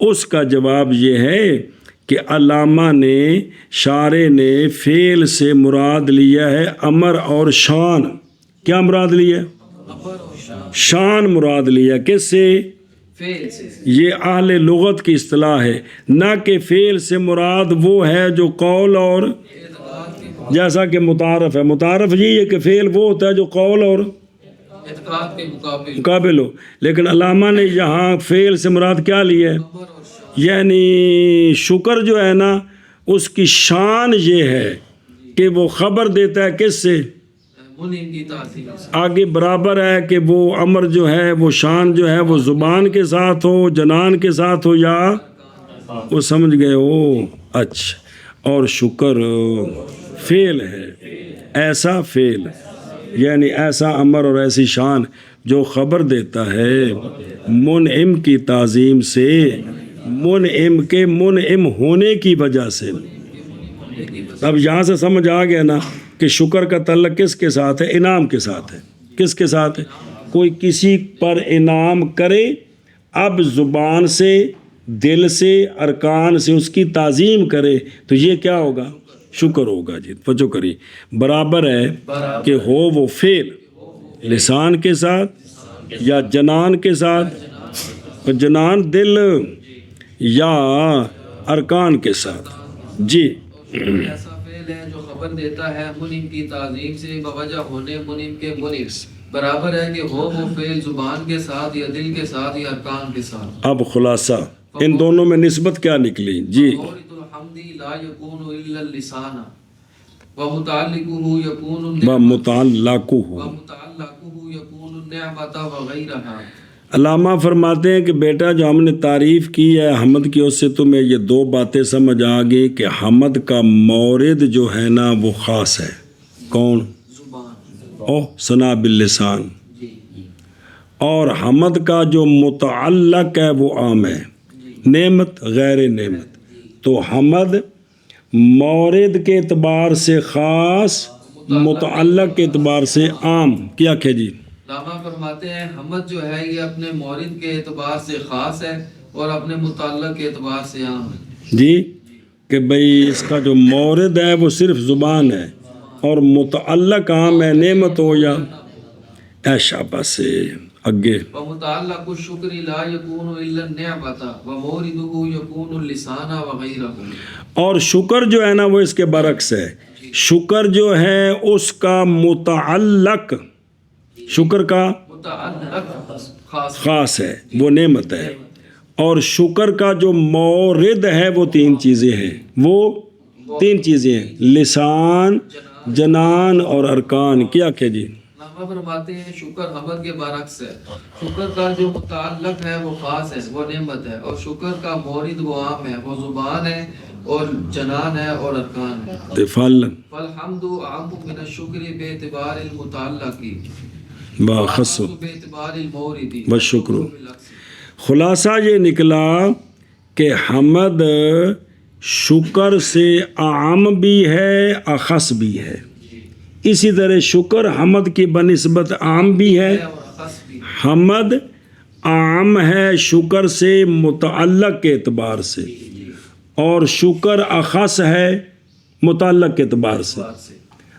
اس کا جواب یہ ہے کہ علامہ نے شارح نے فعل سے مراد لیا ہے امر اور شان. کیا مراد لیا؟ شان مراد لیا. کس سے؟ فعل سے. یہ اہل لغت کی اصطلاح ہے، نہ کہ فعل سے مراد وہ ہے جو قول اور جیسا کہ متعارف ہے. متعارف یہی ہے کہ فعل وہ ہوتا ہے جو قول اور اعتقاد کے مقابل ہو. لیکن علامہ نے یہاں فعل سے مراد کیا لیا ہے؟ یعنی شکر جو ہے نا اس کی شان یہ ہے کہ وہ خبر دیتا ہے کس سے؟ منعم کی تعظیم سے. آگے برابر ہے کہ وہ امر جو ہے وہ شان جو ہے وہ زبان کے ساتھ ہو، جنان کے ساتھ ہو، یا وہ سمجھ گئے ہو. اچھا. اور شکر فعل ہے، ایسا فعل یعنی ایسا امر اور ایسی شان جو خبر دیتا ہے منعم کی تعظیم سے، منعم کے منعم ہونے کی وجہ سے. اب یہاں سے سمجھ آ گیا نا کہ شکر کا تعلق کس کے ساتھ ہے؟ انعام کے ساتھ ہے. کس کے ساتھ ہے؟ کوئی کسی پر انعام کرے، اب زبان سے، دل سے، ارکان سے اس کی تعظیم کرے تو یہ کیا ہوگا؟ شکر ہوگا جی. توجہ کریے. برابر ہے کہ ہو وہ فعل لسان کے ساتھ یا جنان کے ساتھ، جنان دل یا ارکان کے ساتھ جی. ایسا فعل ہے جو خبر دیتا ہے منعم کی تعظیم سے بوجہ ہونے منعم کے منعم. برابر ہے کہ ہو وہ فعل زبان کے ساتھ یا دل کے ساتھ یا ارکان کے ساتھ. اب خلاصہ ان دونوں میں نسبت کیا نکلی جی؟ مورد الحمد لا يكون الا اللسان ومتعلقه يكون ومتعلقہ. ومتعلقه يكون النعمة وغيرها. علامہ فرماتے ہیں کہ بیٹا جو ہم نے تعریف کی ہے حمد کی، اس سے تمہیں یہ دو باتیں سمجھ آ گئی کہ حمد کا مورد جو ہے نا وہ خاص ہے. کون؟ زبان. ثنا باللسان. اور حمد کا جو متعلق ہے وہ عام ہے، نعمت غیر نعمت. تو حمد مورد کے اعتبار سے خاص، متعلق کے اعتبار سے عام. کیا کہ جی؟ علامہ فرماتے ہیں حمد جو ہے یہ اپنے مورد کے اعتبار سے خاص ہے اور اپنے متعلق کے اعتبار سے عام ہے جی. کہ بھئی اس کا جو مورد ہے وہ صرف زبان ہے اور متعلق عام ہے، نعمت ہو یا شاباش سے اگے. ومتعلق الشکر لا يكون الا النعمة ومورده يكون اللسان وغيره. اور شکر جو ہے نا وہ اس کے برعکس ہے. شکر جو ہے اس کا متعلق، شکر کا متعلق خاص ہے، وہ نعمت ہے. اور شکر کا جو مورد ہے وہ تین چیزیں ہیں. وہ تین چیزیں ہیں، لسان، جنان اور ارکان. کیا کہ جی؟ علامہ فرماتے ہیں شکر حمد کے برعکس ہے. شکر کا جو متعلق ہے وہ خاص ہے، وہ نعمت ہے، اور شکر کا مورد وہ عام ہے، وہ زبان ہے اور جنان ہے اور ارکان ہے. فالحمد عام من الشکر باعتبار المتعلق باخص باعتبار المورد والشکر. خلاصہ یہ نکلا کہ حمد شکر سے عام بھی ہے، اخص بھی ہے. اسی طرح شکر حمد کی بنسبت عام بھی ہے. حمد عام ہے شکر سے متعلق کے اعتبار سے، اور شکر اخص ہے متعلق کے اعتبار سے.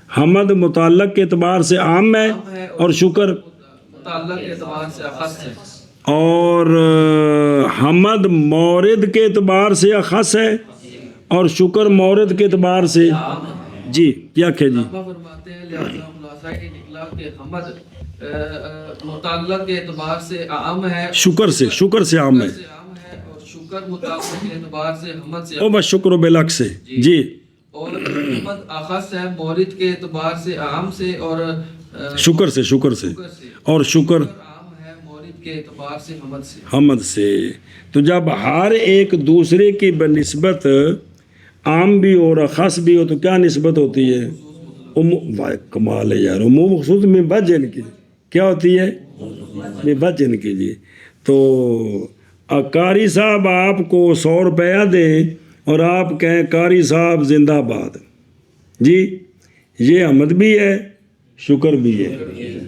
حمد متعلق کے اعتبار سے عام ہے اور شکر متعلق کے اعتبار سے اخص ہے. اور حمد مورد کے اعتبار سے اخص ہے اور شکر مورد کے اعتبار سے جی کیا کہ جی علامہ فرماتے ہیں لہذا خلاصہ یہ نکلا کہ حمد متعلق کے اعتبار سے عام ہے، شکر سے عام ہے، شکر سے عام ہے، اور شکر متعلق کے اعتبار سے حمد سے او بس شکر و بلک سے جی، اور حمد اخص ہے مورد کے اعتبار سے عام سے، اور شکر سے اور شکر عام ہے مورد کے اعتبار سے حمد سے۔ تو جب ہر ایک دوسرے کی بنسبت عام بھی ہو اور خاص بھی ہو تو کیا نسبت ہوتی ہے؟ کمال ہے یار، عموم خصوص میں بجن کی کیا ہوتی ہے؟ میں بجن کی جی۔ تو قاری صاحب آپ کو 100 روپیہ دیں اور آپ کہیں قاری صاحب زندہ باد جی، یہ حمد بھی ہے شکر بھی ہے۔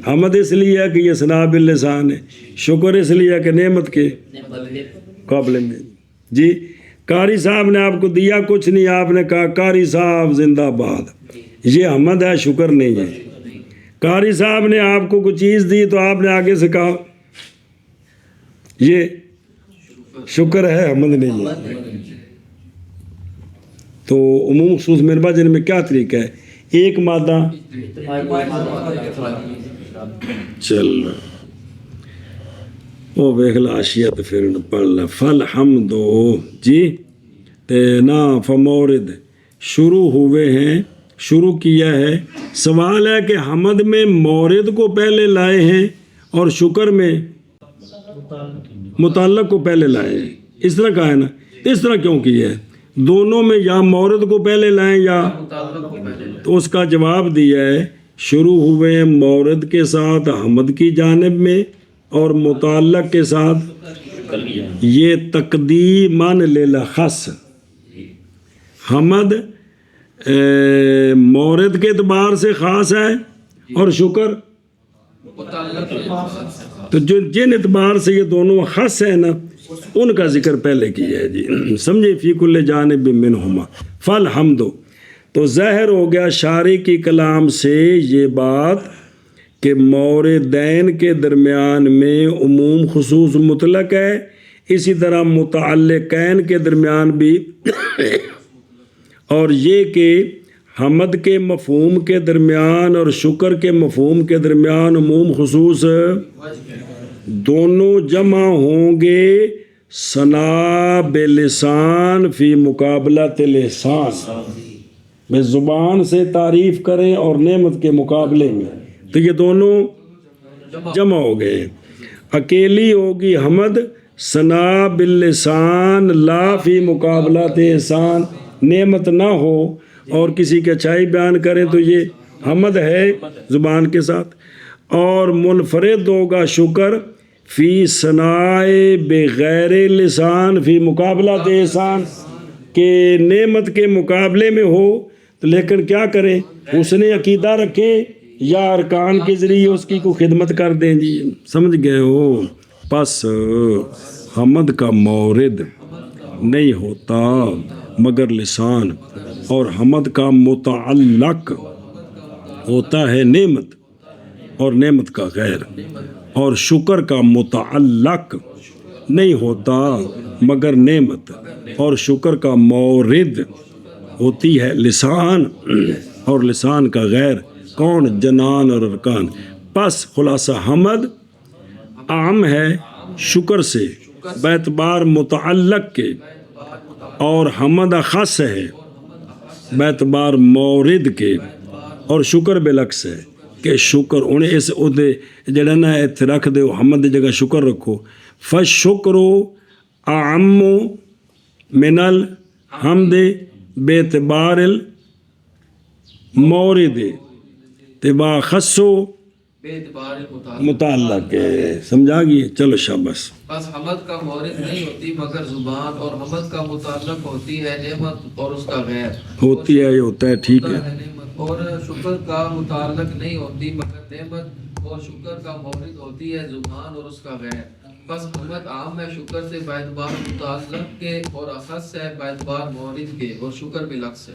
حمد اس لیے ہے کہ یہ ثنا باللسان ہے، شکر اس لیے ہے کہ نعمت کے قابل میں جی۔ قاری صاحب نے آپ کو دیا کچھ نہیں، آپ نے کہا قاری صاحب زندہ باد، یہ حمد ہے شکر نہیں ہے۔ قاری صاحب نے آپ کو کوئی چیز دی تو آپ نے آگے سے کہا یہ شکر ہے حمد نہیں ہے۔ تو عموم خصوص مربع جن میں کیا طریقہ ہے؟ ایک مادہ چل وہ ویخلا اشیت پھر پڑھ لا فل حمدو جی تے نا فمورد شروع ہوئے ہیں، شروع کیا ہے۔ سوال ہے کہ حمد میں مورد کو پہلے لائے ہیں اور شکر میں متعلق کو پہلے لائے ہیں، اس طرح کہا ہے نا، اس طرح کیوں کیا ہے؟ دونوں میں یا مورد کو پہلے لائیں یا، تو اس کا جواب دیا ہے شروع ہوئے مورد کے ساتھ حمد کی جانب میں اور متعلق کے ساتھ، یہ تقدیماً للخص، حمد مورد کے اعتبار سے خاص ہے اور شکر، تو جن اعتبار سے یہ دونوں خاص ہیں نا ان کا ذکر پہلے کیا ہے جی، سمجھے؟ فی کل جانب منہما فالحمد۔ تو ظاہر ہو گیا شارح کی کلام سے یہ بات کہ موردین کے درمیان میں عموم خصوص مطلق ہے، اسی طرح متعلقین کے درمیان بھی، اور یہ کہ حمد کے مفہوم کے درمیان اور شکر کے مفہوم کے درمیان عموم خصوص دونوں جمع ہوں گے ثنا بلسان فی مقابلۃ الاحسان، میں زبان سے تعریف کریں اور نعمت کے مقابلے میں، تو یہ دونوں جمع ہو گئے۔ اکیلی ہوگی حمد ثنا باللسان لا فی مقابلۃ احسان، نعمت نہ ہو اور کسی کی اچھائی بیان کریں تو یہ حمد ہے زبان کے ساتھ، اور منفرد ہوگا شکر فی ثنائے بغیر لسان فی مقابلۃ احسان، کہ نعمت کے مقابلے میں ہو تو لیکن کیا کریں؟ حسن عقیدہ رکھیں یا ارکان کے ذریعے اس کی کوئی خدمت کر دیں جی، سمجھ گئے ہو؟ پس حمد کا مورد نہیں ہوتا مگر لسان، اور حمد کا متعلق ہوتا ہے نعمت اور نعمت کا غیر، اور شکر کا متعلق نہیں ہوتا مگر نعمت، اور شکر کا مورد ہوتی ہے لسان اور لسان کا غیر، کون؟ جنان اور ارکان۔ پس خلاصہ حمد عام ہے شکر سے باعتبار متعلق کے، اور حمد خاص ہے باعتبار مورد کے، اور شکر بالعکس ہے کہ شکر انہیں اس ادے جڑا نا اتنے رکھ دو حمد دی جگہ شکر رکھو، فشکر اعم من الحمد باعتبار المورد تبا خصو متعلق ہے، سمجھا گئی؟ چلو شاباش۔ بس حمد کا مورد نہیں ہوتی مگر زبان، اور حمد کا متعلق ہوتی ہے نعمت اور اس کا غیر، ہوتی ہے یہ ہوتا ہے، ٹھیک ہے۔ اور شکر کا متعلق نہیں ہوتی مگر نعمت، اور شکر کا مورد ہوتی ہے زبان اور اس کا غیر۔ بس حمد عام ہے شکر سے باعتبار متعلق کے، اور اخص ہے باعتبار مورد کے، اور شکر بالعکس ہے۔